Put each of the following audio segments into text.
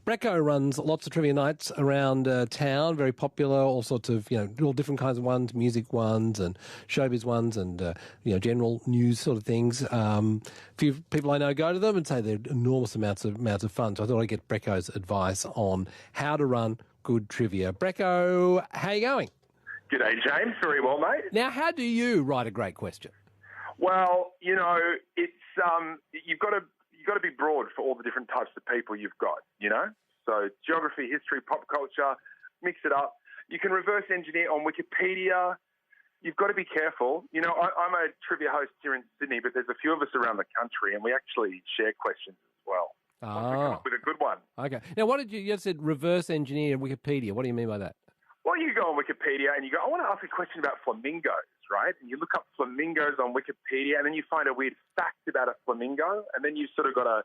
Breko runs lots of trivia nights around town, very popular, all sorts of, all different kinds of ones, music ones and showbiz ones and, general news sort of things. A few people I know go to them and say they're enormous amounts of fun. So I thought I'd get Breko's advice on how to run good trivia. Breko, how are you going? G'day, James. Very well, mate. Now, how do you write a great question? Well, it's you've got to be broad for all the different types of people you've got. So geography, history, pop culture, mix it up. You can reverse engineer on Wikipedia. You've got to be careful. I'm a trivia host here in Sydney, but there's a few of us around the country, and we actually share questions as well. Once we come up with a good one. Okay. Now, what did you just said? Reverse engineer Wikipedia. What do you mean by that? Well, you go on Wikipedia and you go, I want to ask a question about flamingos, right? And you look up flamingos on Wikipedia and then you find a weird fact about a flamingo and then you sort of got to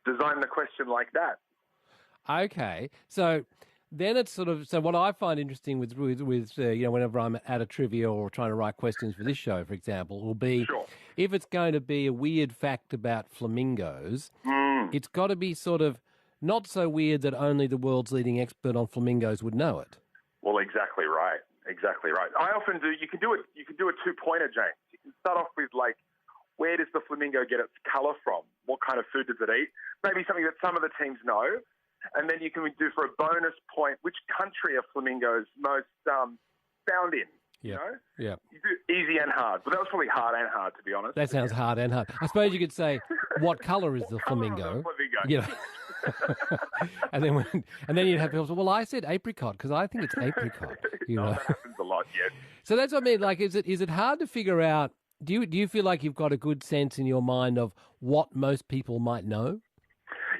design the question like that. Okay. So then it's so what I find interesting with whenever I'm at a trivia or trying to write questions for this show, for example, will be if it's going to be a weird fact about flamingos, it's got to be sort of not so weird that only the world's leading expert on flamingos would know it. Well, exactly right. Exactly right. I often do. You can do it. You can do a two-pointer, James. You can start off with where does the flamingo get its colour from? What kind of food does it eat? Maybe something that some of the teams know, and then you can do for a bonus point which country are flamingos most found in. Yeah. You do easy and hard, but that was probably hard and hard, to be honest. That sounds hard and hard. I suppose you could say, what colour is the flamingo? And then you'd have people say, well, I said apricot because I think it's apricot. That happens a lot, yes. So that's what I mean. Is it hard to figure out? Do you feel like you've got a good sense in your mind of what most people might know?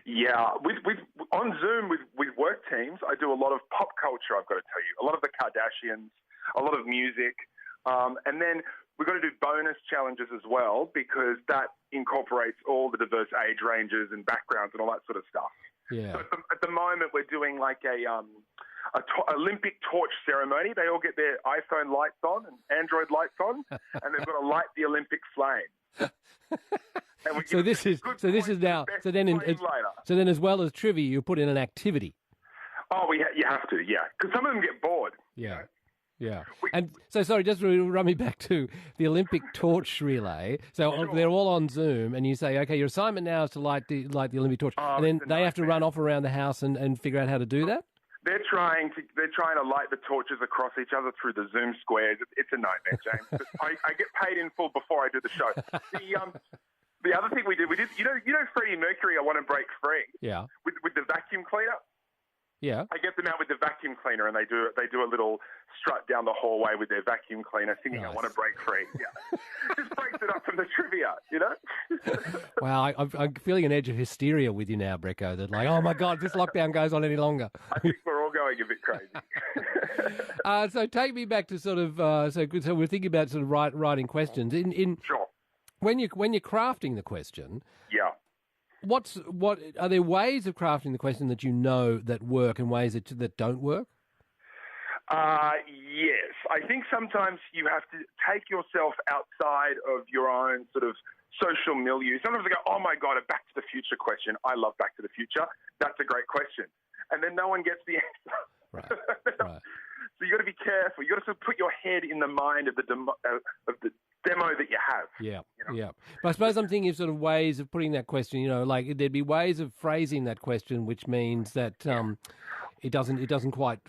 Yeah, on Zoom with work teams, I do a lot of pop culture. I've got to tell you, a lot of the Kardashians, a lot of music, and then we've got to do bonus challenges as well because that incorporates all the diverse age ranges and backgrounds and all that sort of stuff. Yeah. So at the moment, we're doing Olympic torch ceremony. They all get their iPhone lights on and Android lights on, and they've got to light the Olympic flame. So then as well as trivia, you put in an activity. Oh, you have to, yeah, because some of them get bored. Yeah. Yeah. And so, sorry, just run me back to the Olympic torch relay. So they're all on Zoom and you say, okay, your assignment now is to light the Olympic torch. And then they have to run off around the house and figure out how to do that? They're trying to light the torches across each other through the Zoom squares. It's a nightmare, James. But I get paid in full before I do the show. The other thing we did, Freddie Mercury, I Want to Break Free? Yeah. With the vacuum cleaner? Yeah. I get them out with the vacuum cleaner and they do a little strut down the hallway with their vacuum cleaner singing, nice. I Want to Break Free. Yeah. Just breaks it up from the trivia, Wow, I'm feeling an edge of hysteria with you now, Breko, that oh my God, if this lockdown goes on any longer. I think we're all going a bit crazy. So take me back to sort of, so we're thinking about sort of writing questions. Sure. When you're crafting the question. Yeah. What are there ways of crafting the question that you know that work and ways that don't work? Yes. I think sometimes you have to take yourself outside of your own sort of social milieu. Sometimes I go, oh my God, a Back to the Future question. I love Back to the Future. That's a great question. And then no one gets the answer. Right. So you got to be careful. You got to sort of put your head in the mind of the demo that you have. Yeah, yeah. But I suppose I'm thinking of sort of ways of putting that question. There'd be ways of phrasing that question, which means that it doesn't quite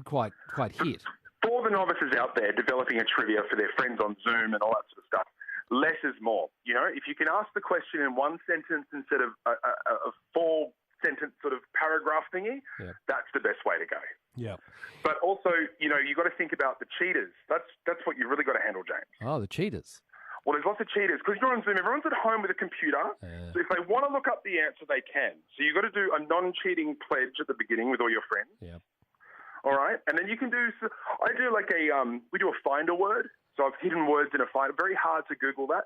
hit. For the novices out there developing a trivia for their friends on Zoom and all that sort of stuff, less is more. If you can ask the question in one sentence instead of a four-sentence sort of paragraph thingy, that's the best way to go. Yeah. But also, you've got to think about the cheaters. That's what you've really got to handle, James. Oh, the cheaters. Well, there's lots of cheaters because you're on Zoom. Everyone's at home with a computer. So if they want to look up the answer, they can. So you've got to do a non-cheating pledge at the beginning with all your friends. Yeah. All right? And then you can do... I do we do a find a word. So I've hidden words in a find. Very hard to Google that.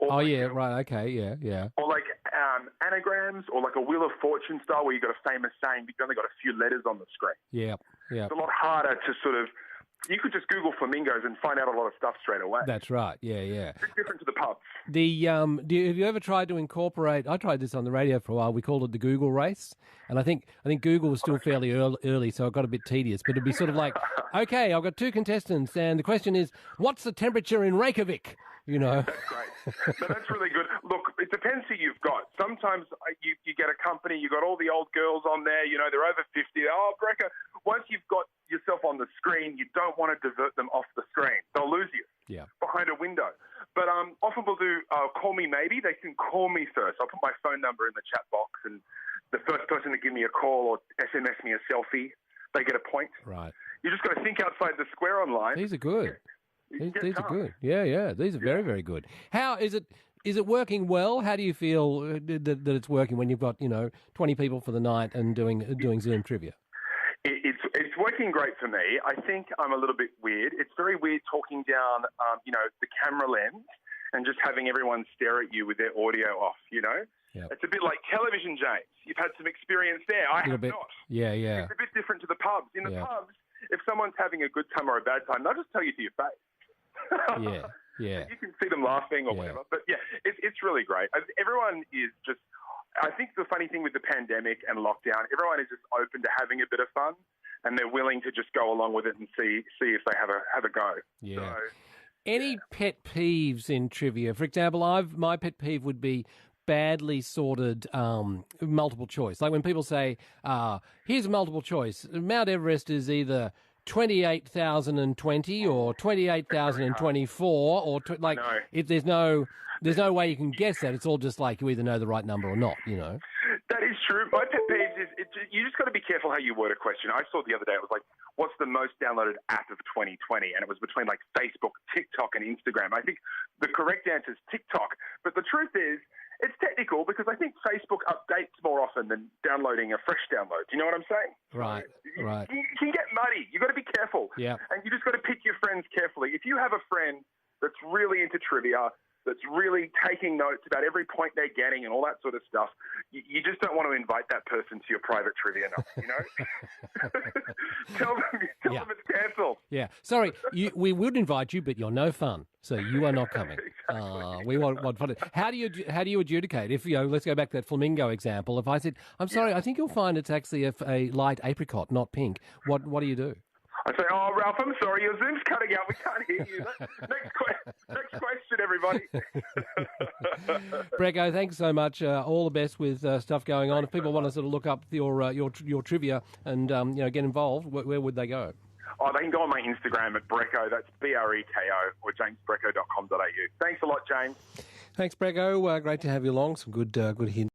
Or right. Okay, yeah. Or anagrams or a Wheel of Fortune style where you've got a famous saying but you've only got a few letters on the screen. Yeah. It's a lot harder to sort of You could just Google flamingos and find out a lot of stuff straight away. That's right. Yeah. It's different to the pubs. Have you ever tried to incorporate? I tried this on the radio for a while. We called it the Google race, and I think Google was still fairly early, so it got a bit tedious. But it'd be sort of like, okay, I've got 2 contestants, and the question is, what's the temperature in Reykjavik? You know. That's great. No, that's really good. Look, it depends who you've got. Sometimes you get a company, you've got all the old girls on there, they're over 50. Oh, Breko, once you've got yourself on the screen, you don't want to divert them off the screen. They'll lose you behind a window. But often we'll do call me maybe. They can call me first. I'll put my phone number in the chat box, and the first person to give me a call or SMS me a selfie, they get a point. Right. You just got to think outside the square online. These are good. These are good. Yeah. These are very, very good. How is it? Is it working well? How do you feel that it's working when you've got 20 people for the night and doing Zoom trivia? It's working great for me. I think I'm a little bit weird. It's very weird talking down, the camera lens and just having everyone stare at you with their audio off. Yep. It's a bit like television, James. You've had some experience there. I have not. Yeah. It's a bit different to the pubs. In the pubs, if someone's having a good time or a bad time, they'll just tell you to your face. Yeah. You can see them laughing or whatever. But it's really great. Everyone is just, I think the funny thing with the pandemic and lockdown, everyone is just open to having a bit of fun, and they're willing to just go along with it and see if they have a go. Yeah. So, any pet peeves in trivia? For example, my pet peeve would be badly sorted multiple choice. Like when people say, here's a multiple choice. Mount Everest is either 28,020 or 28,024 or if there's no way you can guess that. It's all just like you either know the right number or not, That is true. My pet peeves is you just got to be careful how you word a question. I saw the other day, it was like, what's the most downloaded app of 2020? And it was between like Facebook, TikTok, and Instagram. I think the correct answer is TikTok. But the truth is, it's technical because I think Facebook updates more often than downloading a fresh download. Do you know what I'm saying? Right. You can get muddy. You got to be careful. Yeah. And you just got to pick your friends carefully. If you have a friend that's really into trivia, that's really taking notes about every point they're getting and all that sort of stuff, you just don't want to invite that person to your private trivia night, Tell them it's cancelled. Yeah. Sorry, we would invite you, but you're no fun, so you are not coming. Exactly. We want fun. How do you adjudicate? If let's go back to that flamingo example. If I said, I'm sorry, I think you'll find it's actually a light apricot, not pink. What do you do? I say, oh, Ralph, I'm sorry, your Zoom's cutting out. We can't hear you. Next question, everybody. Breko, thanks so much. All the best with stuff going on. If people want to sort of look up your trivia and get involved, where would they go? Oh, they can go on my Instagram at Breko. That's Breko or jamesbreko.com.au. Thanks a lot, James. Thanks, Breko. Great to have you along. Some good hints.